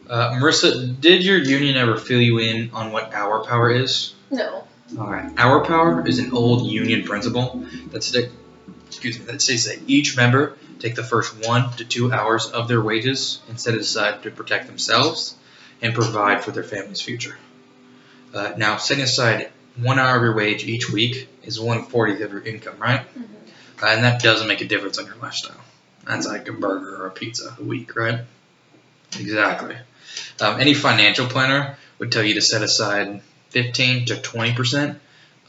Marissa, did your union ever fill you in on what hour power is? No. All right. Hour power is an old union principle that states that each member take the first 1 to 2 hours of their wages and set it aside to protect themselves and provide for their family's future. Now, setting aside 1 hour of your wage each week is 1/40th of your income, right? Mm-hmm. And that doesn't make a difference on your lifestyle. That's like a burger or a pizza a week, right? Exactly. Any financial planner would tell you to set aside 15 to 20%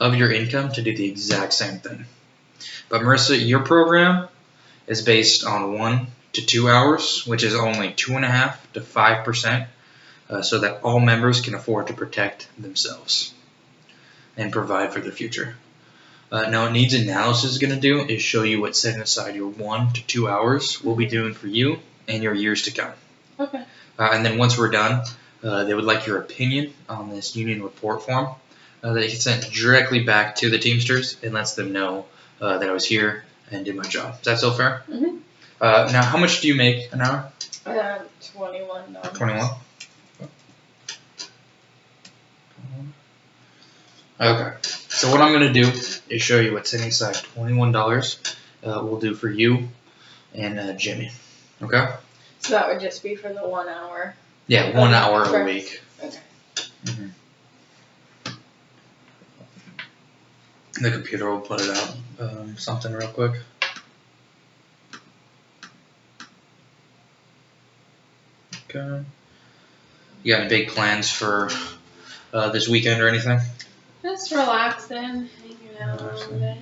of your income to do the exact same thing. But Marissa, your program is based on 1 to 2 hours, which is only 2.5 to 5%, so that all members can afford to protect themselves and provide for their future. Now, what needs analysis is going to do is show you what setting aside your 1 to 2 hours will be doing for you and your years to come. Okay. And then once we're done, they would like your opinion on this union report form that you can send directly back to the Teamsters and lets them know that I was here and did my job. Is that still fair? Mm-hmm. Now, how much do you make an hour? $21. 21. Okay. So what I'm going to do is show you what setting aside $21 will do for you and Jimmy. Okay? So that would just be for the 1 hour. Yeah, 1 hour a week. Okay. Mm-hmm. The computer will put it out. Something real quick. Okay. You got any big plans for this weekend or anything? Just relaxing, hanging out a little bit.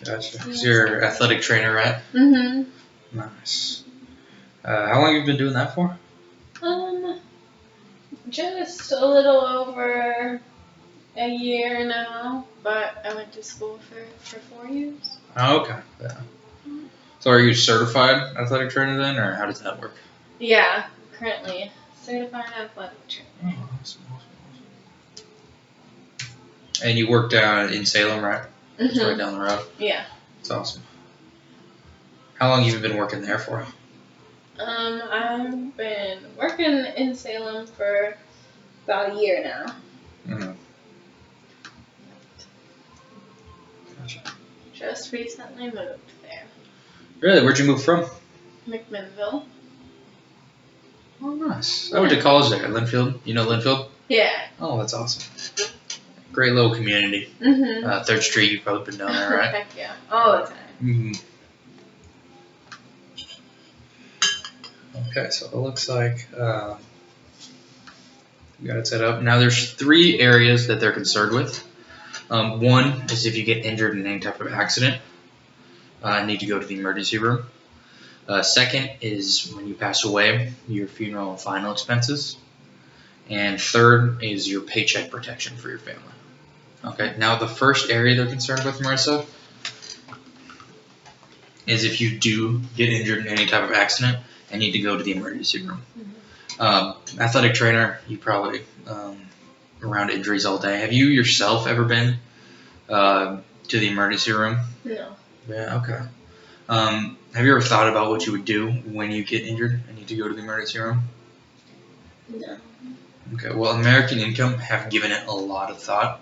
Gotcha. Is your athletic trainer, right? Mm-hmm. Nice. How long have you been doing that for? Just a little over a year now, but I went to school for 4 years. Oh, okay. Yeah. So are you certified athletic trainer then, or how does that work? Yeah, currently certified athletic trainer. Oh, awesome. And you work down in Salem, right? Mm-hmm. Just right down the road. Yeah. That's awesome. How long have you been working there for? I've been working in Salem for about a year now. Mm-hmm. Gotcha. Just recently moved there. Really? Where'd you move from? McMinnville. Oh, nice. I went to college there at Linfield. You know Linfield? Yeah. Oh, that's awesome. Great little community. Mm-hmm. 3rd Street, you've probably been down there, right? Heck yeah. All the time. Mm-hmm. Okay, so it looks like you got it set up. Now there's 3 areas that they're concerned with. One is if you get injured in any type of accident and need to go to the emergency room. Second is when you pass away, your funeral and final expenses. And third is your paycheck protection for your family. Okay, now the first area they're concerned with, Marissa, is if you do get injured in any type of accident and need to go to the emergency room. Mm-hmm. Athletic trainer, you probably around injuries all day. Have you yourself ever been to the emergency room? No. Yeah, okay. Have you ever thought about what you would do when you get injured and need to go to the emergency room? No. Okay, well, American Income have given it a lot of thought.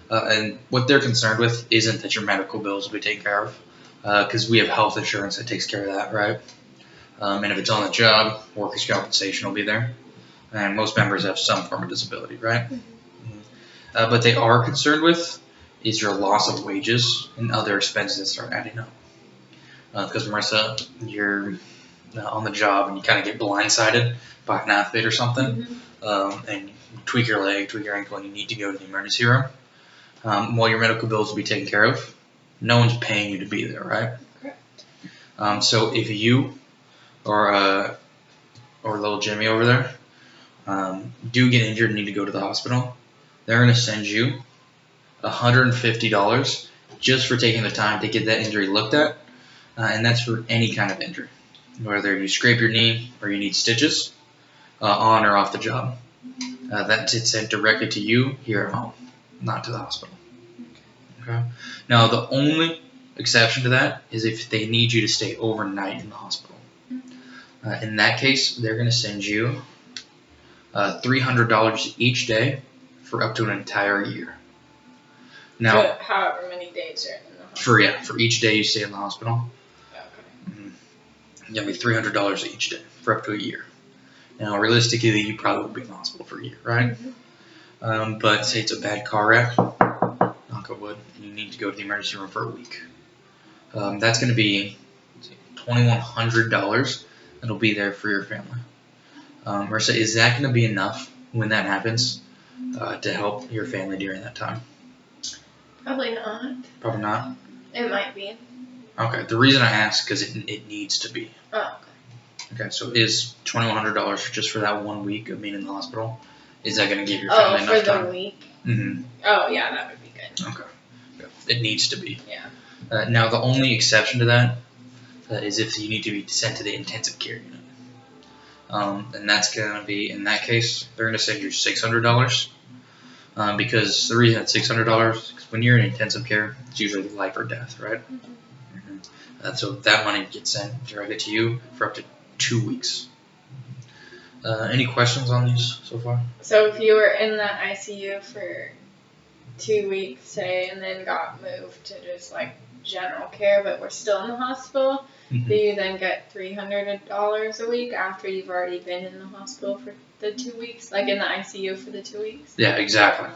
And what they're concerned with isn't that your medical bills will be taken care of, because we have health insurance that takes care of that, right? And if it's on the job, workers' compensation will be there. And most members have some form of disability, right? Mm-hmm. But they are concerned with is your loss of wages and other expenses that start adding up. Because Marissa, you're on the job and you kind of get blindsided by an athlete or something, mm-hmm. And you tweak your leg, tweak your ankle, and you need to go to the emergency room. While your medical bills will be taken care of, no one's paying you to be there, right? Correct. So if you or little Jimmy over there do get injured and need to go to the hospital, they're going to send you $150 just for taking the time to get that injury looked at, and that's for any kind of injury, whether you scrape your knee or you need stitches on or off the job. That's sent directly to you here at home, not to the hospital. Okay. Now, the only exception to that is if they need you to stay overnight in the hospital. In that case, they're going to send you $300 each day for up to an entire year. Now, So however many days you're in the hospital. for each day you stay in the hospital, Okay. you have $300 each day for up to a year. Now, realistically, you probably won't be in the hospital for a year, right? Mhm. But say it's a bad car wreck, knock on wood, and you need to go to the emergency room for a week. That's going to be $2,100 that'll be there for your family. Marissa, is that going to be enough when that happens to help your family during that time? Probably not. Probably not. It might be. Okay, the reason I ask is because it needs to be. Oh, Okay, so is $2,100 just for that 1 week of being in the hospital? Is that going to give your okay. family Oh, enough for the time? week? Mm-hmm. Oh, yeah, that would be good. Okay. It needs to be. Yeah. Now, the only exception to that is if you need to be sent to the intensive care unit. And that's going to be, in that case, they're going to send you $600. Because the reason it's $600 is when you're in intensive care, it's usually life or death, right? Mm-hmm. So that money gets sent directly to you for up to 2 weeks. Any questions on these so far? So if you were in the ICU for 2 weeks, say, and then got moved to just like general care, but we're still in the hospital, do you then get $300 a week after you've already been in the hospital for the 2 weeks, like in the ICU for the 2 weeks? Yeah, exactly.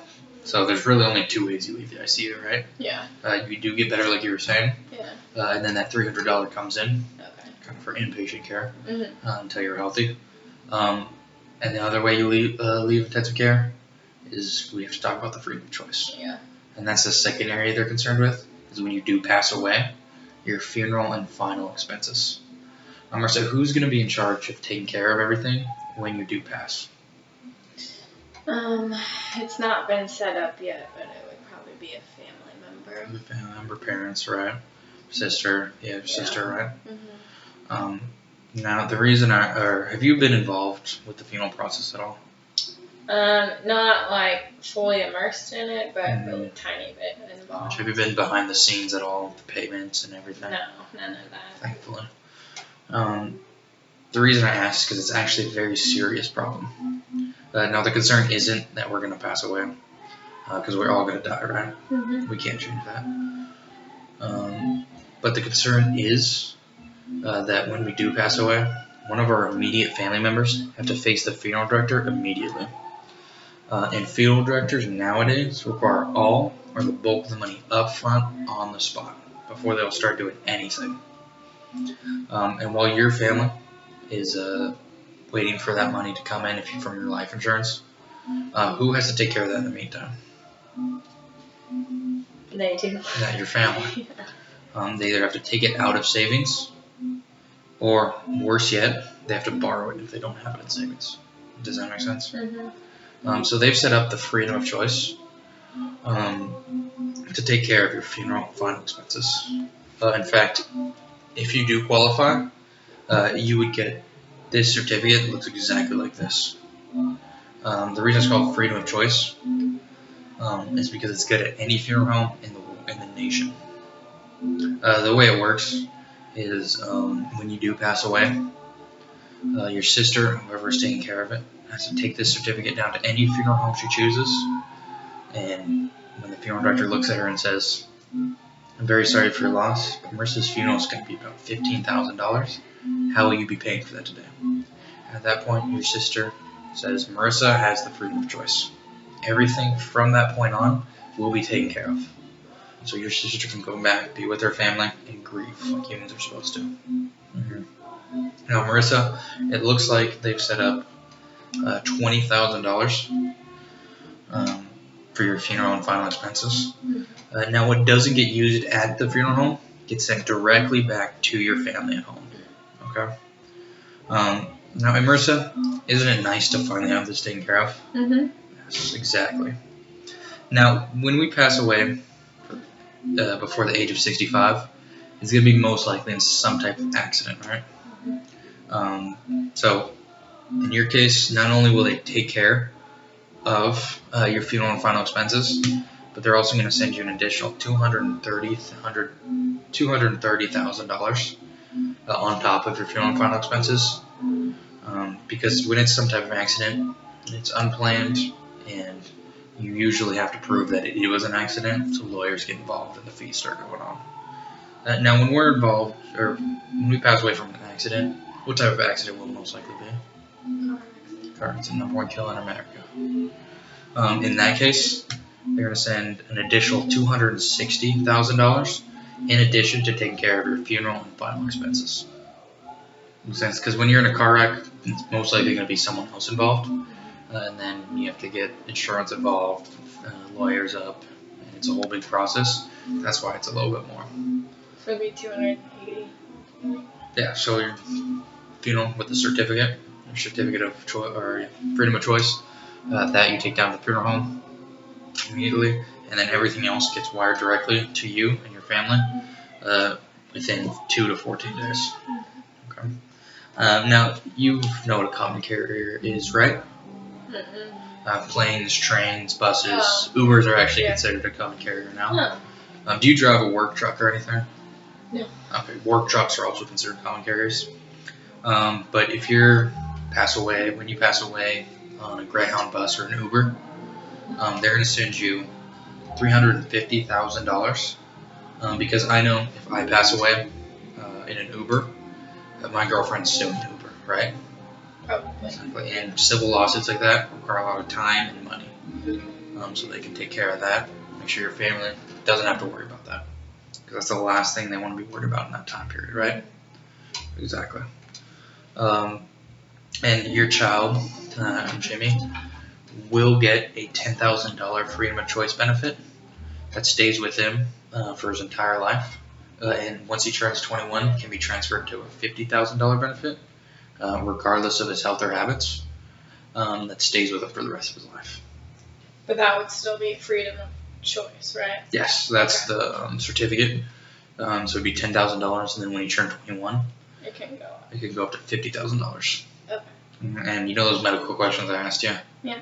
So there's really only 2 ways you leave the ICU, right? Yeah. You do get better, like you were saying. Yeah. And then that $300 comes in, Okay. kind of for inpatient care, Mm-hmm. until you're healthy. And the other way you leave intensive care is we have to talk about the freedom of choice. Yeah. And that's the second area they're concerned with, is when you do pass away, your funeral and final expenses. So who's going to be in charge of taking care of everything when you do pass? It's not been set up yet, but it would probably be a family member. Family member, parents, right? Sister, sister, right? Mm-hmm. Now, the reason have you been involved with the funeral process at all? Not like fully immersed in it, but Mhm. a tiny bit involved. Have you been behind the scenes at all, the payments and everything? No, none of that. Thankfully. The reason I ask is because it's actually a very serious problem. Now, the concern isn't that we're going to pass away, because we're all going to die, right? Mm-hmm. We can't change that. But the concern is that when we do pass away, one of our immediate family members have to face the funeral director immediately. And funeral directors nowadays require all or the bulk of the money up front on the spot before they'll start doing anything. And while your family is waiting for that money to come in from your life insurance, who has to take care of that in the meantime? They do. Yeah, your family. They either have to take it out of savings, or worse yet, they have to borrow it if they don't have it in savings. Does that make sense? Mm-hmm. So they've set up the freedom of choice to take care of your funeral and final expenses. In fact, if you do qualify, you would get this certificate that looks exactly like this. The reason it's called freedom of choice is because it's good at any funeral home in the nation. The way it works is when you do pass away, your sister, whoever's taking care of it, has to take this certificate down to any funeral home she chooses. And when the funeral director looks at her and says, "I'm very sorry for your loss, but Marissa's funeral is going to be about $15,000. How will you be paying for that today?" At that point, your sister says, "Marissa has the freedom of choice. Everything from that point on will be taken care of." So your sister can go back, be with her family, and grieve like humans are supposed to. Mm-hmm. Now, Marissa, it looks like they've set up $20,000 for your funeral and final expenses. Now, what doesn't get used at the funeral home gets sent directly back to your family at home. Okay? Now, Marissa, isn't it nice to finally have this taken care of? Mm-hmm. Yes, exactly. Now, when we pass away before the age of 65, it's going to be most likely in some type of accident, right? So, in your case, not only will they take care of your funeral and final expenses, but they're also going to send you an additional $230,000 on top of your funeral and final expenses. Because when it's some type of accident, It's unplanned, and you usually have to prove that it was an accident, so lawyers get involved and the fees start going on. Now, when we're involved, or when we pass away from an accident, what type of accident will it most likely be? Car accident, number one killer in America. In that case, they're going to send an additional $260,000 in addition to taking care of your funeral and final expenses. Makes sense? Because when you're in a car wreck, it's most likely going to be someone else involved, and then you have to get insurance involved, lawyers up, and it's a whole big process. That's why it's a little bit more. So it'd be $280. Yeah, so your funeral with the certificate, your certificate of choice or freedom of choice, that you take down to the funeral home immediately, and then everything else gets wired directly to you and your family within 2 to 14 days. Okay. Now you know what a common carrier is, right? Planes, trains, buses, Ubers are actually considered a common carrier now. Do you drive a work truck or anything? No. Okay, work trucks are also considered common carriers. But if when you pass away on a Greyhound bus or an Uber, they're going to send you $350,000 because I know if I pass away in an Uber, my girlfriend's still in an Uber, right? Probably. Exactly. And civil lawsuits like that require a lot of time and money, so they can take care of that. Make sure your family doesn't have to worry about that, because that's the last thing they want to be worried about in that time period, right? Exactly. And your child, Jimmy, will get a $10,000 freedom of choice benefit that stays with him for his entire life. And once he turns 21, can be transferred to a $50,000 benefit, regardless of his health or habits, that stays with him for the rest of his life. But that would still be freedom of choice, right? Yes, that's the certificate. So it'd be $10,000, and then when you turn 21, it can go up. It can go up to $50,000. Okay. And you know those medical questions I asked you? Yeah.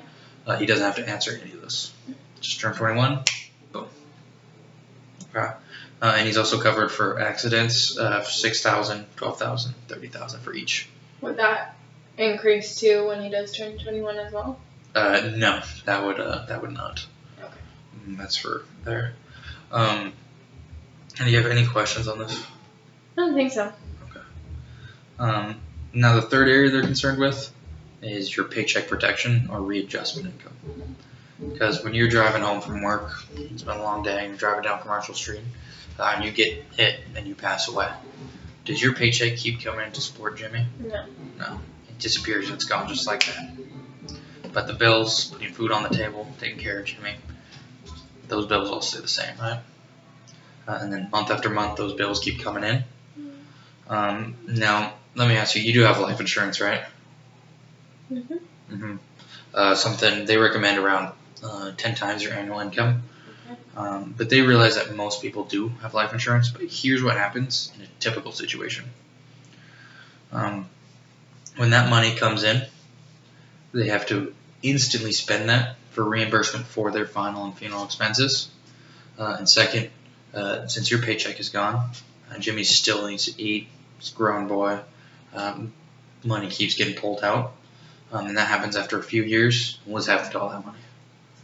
He doesn't have to answer any of those. Just turn 21, boom. Okay. And he's also covered for accidents of $6,000, $12,000, $30,000 for each. Would that increase too when he does turn 21 as well? No, that would not. Okay. That's for there. And do you have any questions on this? I don't think so. Now the third area they're concerned with is your paycheck protection or readjustment income. Because when you're driving home from work, it's been a long day, and you're driving down Commercial Street, and you get hit and you pass away. Does your paycheck keep coming in to support Jimmy? No. No. It disappears. It's gone just like that. But the bills, putting food on the table, taking care of Jimmy, those bills all stay the same, right? And then month after month, those bills keep coming in. Now, let me ask you, you do have life insurance, right? Something they recommend around 10 times your annual income. But they realize that most people do have life insurance, but here's what happens in a typical situation. When that money comes in, they have to instantly spend that for reimbursement for their final and funeral expenses. And second, since your paycheck is gone, Jimmy still needs to eat. He's a grown boy. Money keeps getting pulled out. And that happens after a few years. What's happened to all that money?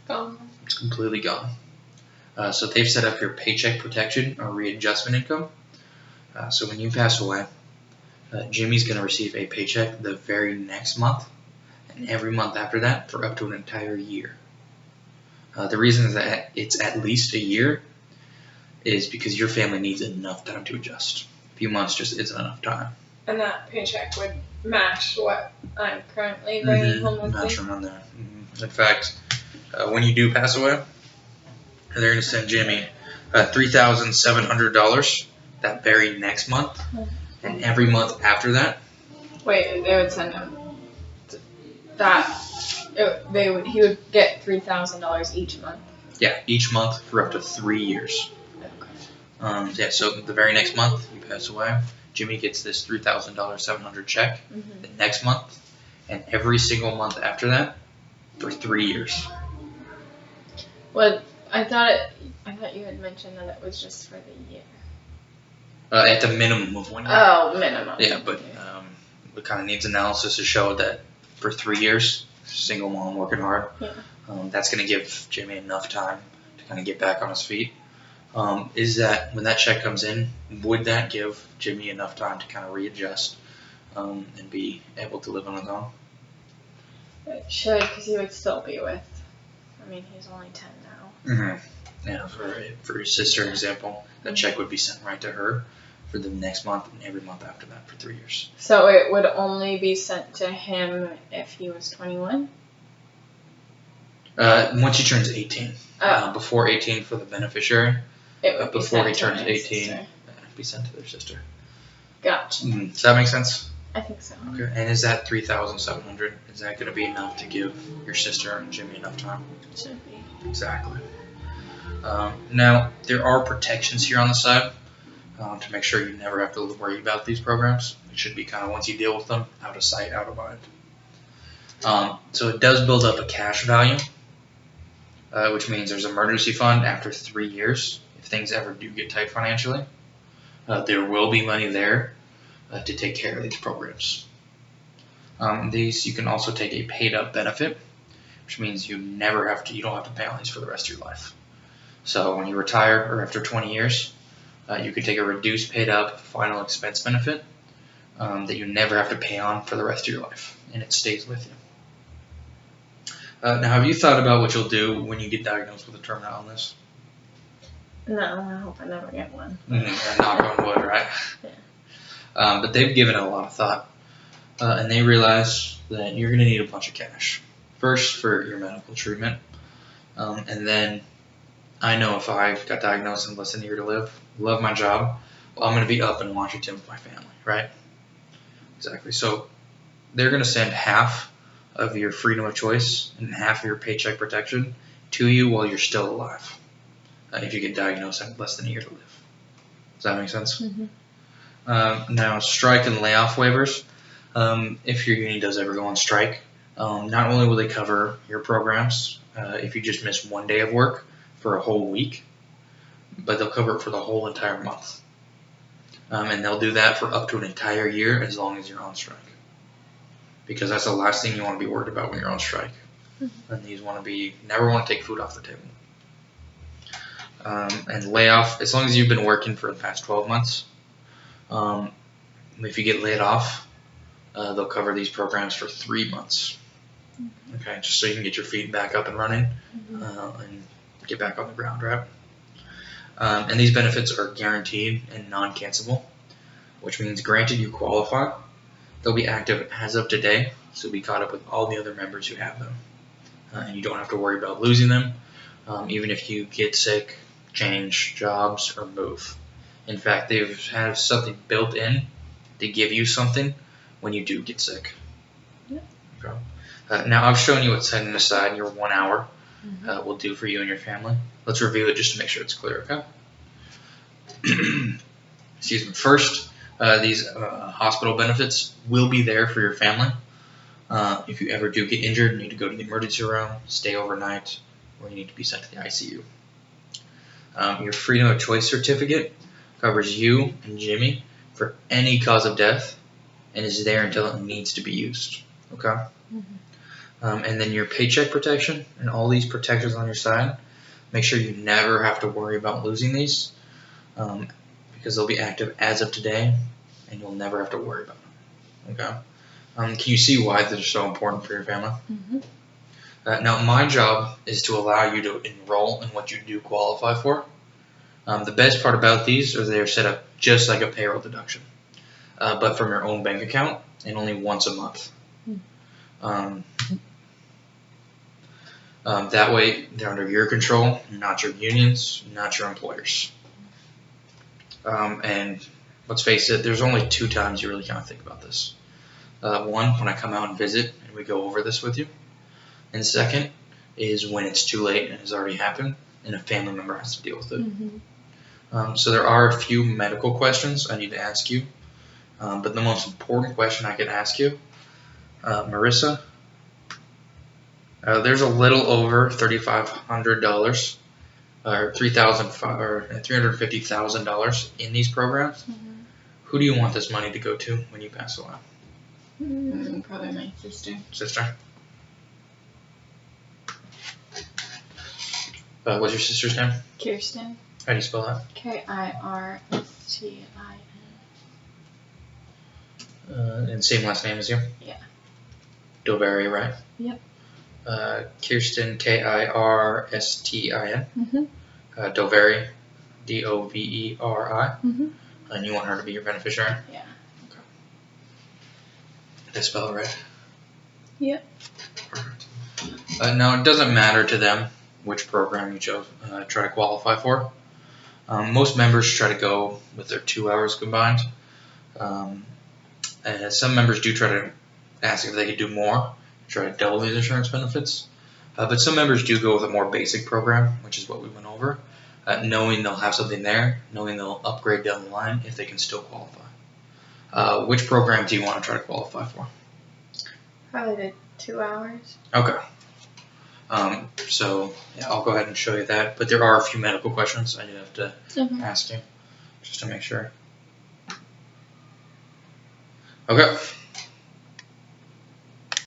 Gone. It's completely gone. So they've set up your paycheck protection or readjustment income. So when you pass away, Jimmy's going to receive a paycheck the very next month and every month after that for up to an entire year. The reason that it's at least a year is because your family needs enough time to adjust. A few months just isn't enough time. And that paycheck would match what I'm currently bringing home with me? Match around there. In fact, when you do pass away, they're going to send Jimmy $3,700 that very next month, and every month after that. Wait, they would send him that. He would get $3,000 each month. Yeah, each month for up to 3 years. Okay. So the very next month you pass away, Jimmy gets this $3,000 700 check the next month, and every single month after that for 3 years. Well, I thought you had mentioned that it was just for the year. At the minimum of 1 year. Oh, minimum. Yeah, but it kind of needs analysis to show that for 3 years single mom working hard. Yeah. That's going to give Jimmy enough time to kind of get back on his feet. Is that when that check comes in, would that give Jimmy enough time to kind of readjust and be able to live on his own? It should, because he would still be with. I mean, he's only 10 now. Mm-hmm. Yeah, for your sister example, that check would be sent right to her for the next month and every month after that for 3 years. So it would only be sent to him if he was 21? Once he turns 18. Oh. Before 18 for the beneficiary. It would be Before he sent to turns his 18, sister. it'd be sent to their sister. Gotcha. Does that make sense? I think so. Okay. And is that $3,700? Is that going to be enough to give your sister and Jimmy enough time? Should be. Exactly. Now, there are protections here on the side to make sure you never have to worry about these programs. It should be kind of, once you deal with them, out of sight, out of mind. So it does build up a cash value, which means there's an emergency fund after 3 years. If things ever do get tight financially, there will be money there to take care of these programs. These, you can also take a paid up benefit, which means you don't have to pay on these for the rest of your life. So when you retire or after 20 years, you can take a reduced paid up final expense benefit that you never have to pay on for the rest of your life, and it stays with you. Now, have you thought about what you'll do when you get diagnosed with a terminal illness? No, I hope I never get one. Knock on wood, right? Yeah. But they've given it a lot of thought, and they realize that you're going to need a bunch of cash. First, for your medical treatment, and then I know if I got diagnosed in less than a year to live, love my job, well, I'm going to be up in Washington with my family, right? Exactly. So they're going to send half of your freedom of choice and half of your paycheck protection to you while you're still alive, if you get diagnosed in less than a year to live. Does that make sense? Mm-hmm. Now, strike and layoff waivers. If your union does ever go on strike, not only will they cover your programs if you just miss 1 day of work for a whole week, but they'll cover it for the whole entire month. And they'll do that for up to an entire year as long as you're on strike. Because that's the last thing you want to be worried about when you're on strike. Mm-hmm. And you never want to take food off the table. And layoff, as long as you've been working for the past 12 months, if you get laid off, they'll cover these programs for 3 months. Okay, just so you can get your feet back up and running and get back on the ground, right? And these benefits are guaranteed and non-cancelable, which means granted you qualify, they'll be active as of today, so you'll be caught up with all the other members who have them. And you don't have to worry about losing them, even if you get sick, change jobs, or move. In fact, they've had something built in to give you something when you do get sick. Yeah. Okay. Now, I've shown you what setting aside your 1 hour will do for you and your family. Let's review it just to make sure it's clear, okay? Excuse me. First, these hospital benefits will be there for your family. If you ever do get injured and need to go to the emergency room, stay overnight, or you need to be sent to the ICU. Your freedom of choice certificate covers you and Jimmy for any cause of death and is there until it needs to be used. Okay? And then your paycheck protection and all these protections on your side, make sure you never have to worry about losing these because they'll be active as of today and you'll never have to worry about them. Okay? Can you see why they're so important for your family? Now, my job is to allow you to enroll in what you do qualify for. The best part about these is they're set up just like a payroll deduction, but from your own bank account and only once a month. That way, they're under your control, not your unions, not your employers. And let's face it, there's only 2 times you really kind of think about this. One, when I come out and visit and we go over this with you. And second is when it's too late and it's already happened and a family member has to deal with it. So there are a few medical questions I need to ask you. But the most important question I can ask you, Marissa, there's a little over $3,500 or $350,000 in these programs. Who do you want this money to go to when you pass away? Probably my sister. Sister? What's your sister's name? Kirsten. How do you spell that? Kirstin. And same last name as you? Yeah. Doveri, right? Yep. Kirsten, Kirstin. Doveri, Doveri. And you want her to be your beneficiary? Yeah. Okay. Did I spell it right? Yep. Perfect. Now, it doesn't matter to them which program you chose, try to qualify for. Most members try to go with their 2 hours combined. And some members do try to ask if they could do more, try to double these insurance benefits. But some members do go with a more basic program, which is what we went over, knowing they'll have something there, knowing they'll upgrade down the line if they can still qualify. Which program do you want to try to qualify for? Probably the 2 hours. Okay. So yeah, I'll go ahead and show you that. But there are a few medical questions I do have to ask you, just to make sure. Okay.